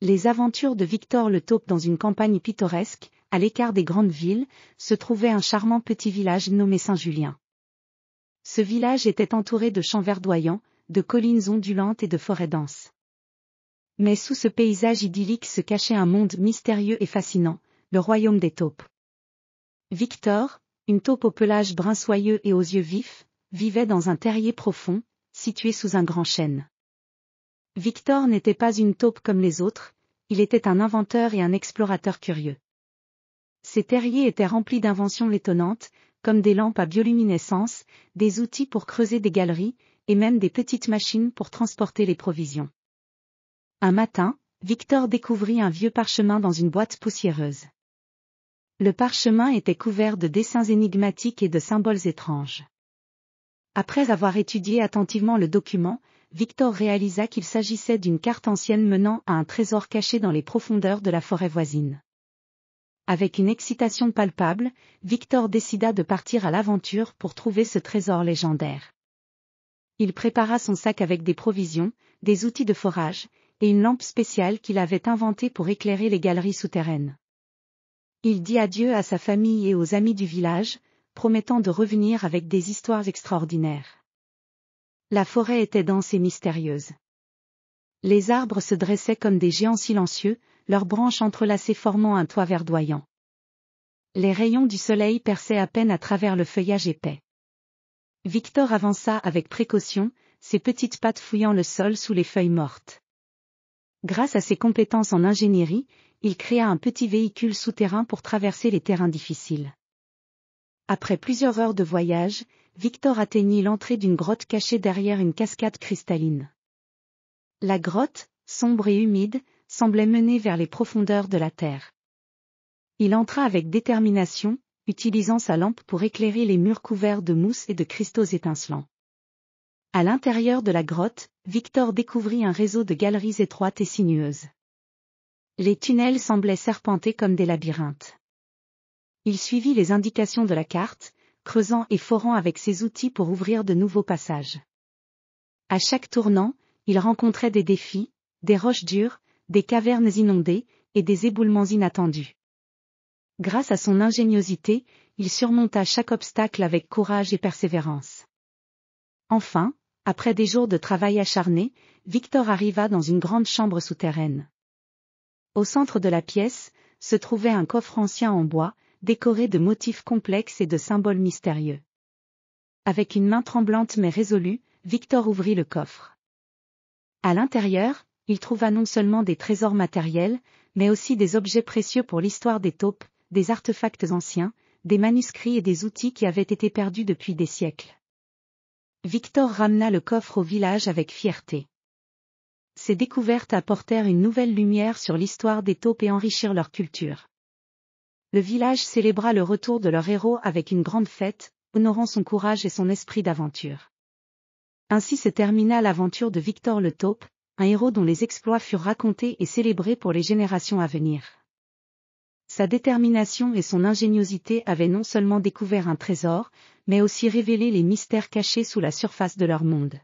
Les aventures de Victor le Taupe dans une campagne pittoresque, à l'écart des grandes villes, se trouvait un charmant petit village nommé Saint-Julien. Ce village était entouré de champs verdoyants, de collines ondulantes et de forêts denses. Mais sous ce paysage idyllique se cachait un monde mystérieux et fascinant, le royaume des taupes. Victor, une taupe au pelage brun soyeux et aux yeux vifs, vivait dans un terrier profond, situé sous un grand chêne. Victor n'était pas une taupe comme les autres, il était un inventeur et un explorateur curieux. Ses terriers étaient remplis d'inventions étonnantes, comme des lampes à bioluminescence, des outils pour creuser des galeries, et même des petites machines pour transporter les provisions. Un matin, Victor découvrit un vieux parchemin dans une boîte poussiéreuse. Le parchemin était couvert de dessins énigmatiques et de symboles étranges. Après avoir étudié attentivement le document, Victor réalisa qu'il s'agissait d'une carte ancienne menant à un trésor caché dans les profondeurs de la forêt voisine. Avec une excitation palpable, Victor décida de partir à l'aventure pour trouver ce trésor légendaire. Il prépara son sac avec des provisions, des outils de forage, et une lampe spéciale qu'il avait inventée pour éclairer les galeries souterraines. Il dit adieu à sa famille et aux amis du village, promettant de revenir avec des histoires extraordinaires. La forêt était dense et mystérieuse. Les arbres se dressaient comme des géants silencieux, leurs branches entrelacées formant un toit verdoyant. Les rayons du soleil perçaient à peine à travers le feuillage épais. Victor avança avec précaution, ses petites pattes fouillant le sol sous les feuilles mortes. Grâce à ses compétences en ingénierie, il créa un petit véhicule souterrain pour traverser les terrains difficiles. Après plusieurs heures de voyage, Victor atteignit l'entrée d'une grotte cachée derrière une cascade cristalline. La grotte, sombre et humide, semblait mener vers les profondeurs de la terre. Il entra avec détermination, utilisant sa lampe pour éclairer les murs couverts de mousse et de cristaux étincelants. À l'intérieur de la grotte, Victor découvrit un réseau de galeries étroites et sinueuses. Les tunnels semblaient serpenter comme des labyrinthes. Il suivit les indications de la carte, creusant et forant avec ses outils pour ouvrir de nouveaux passages. À chaque tournant, il rencontrait des défis, des roches dures, des cavernes inondées, et des éboulements inattendus. Grâce à son ingéniosité, il surmonta chaque obstacle avec courage et persévérance. Enfin, après des jours de travail acharné, Victor arriva dans une grande chambre souterraine. Au centre de la pièce, se trouvait un coffre ancien en bois, décoré de motifs complexes et de symboles mystérieux. Avec une main tremblante mais résolue, Victor ouvrit le coffre. À l'intérieur, il trouva non seulement des trésors matériels, mais aussi des objets précieux pour l'histoire des taupes, des artefacts anciens, des manuscrits et des outils qui avaient été perdus depuis des siècles. Victor ramena le coffre au village avec fierté. Ces découvertes apportèrent une nouvelle lumière sur l'histoire des taupes et enrichirent leur culture. Le village célébra le retour de leur héros avec une grande fête, honorant son courage et son esprit d'aventure. Ainsi se termina l'aventure de Victor le Taupe, un héros dont les exploits furent racontés et célébrés pour les générations à venir. Sa détermination et son ingéniosité avaient non seulement découvert un trésor, mais aussi révélé les mystères cachés sous la surface de leur monde.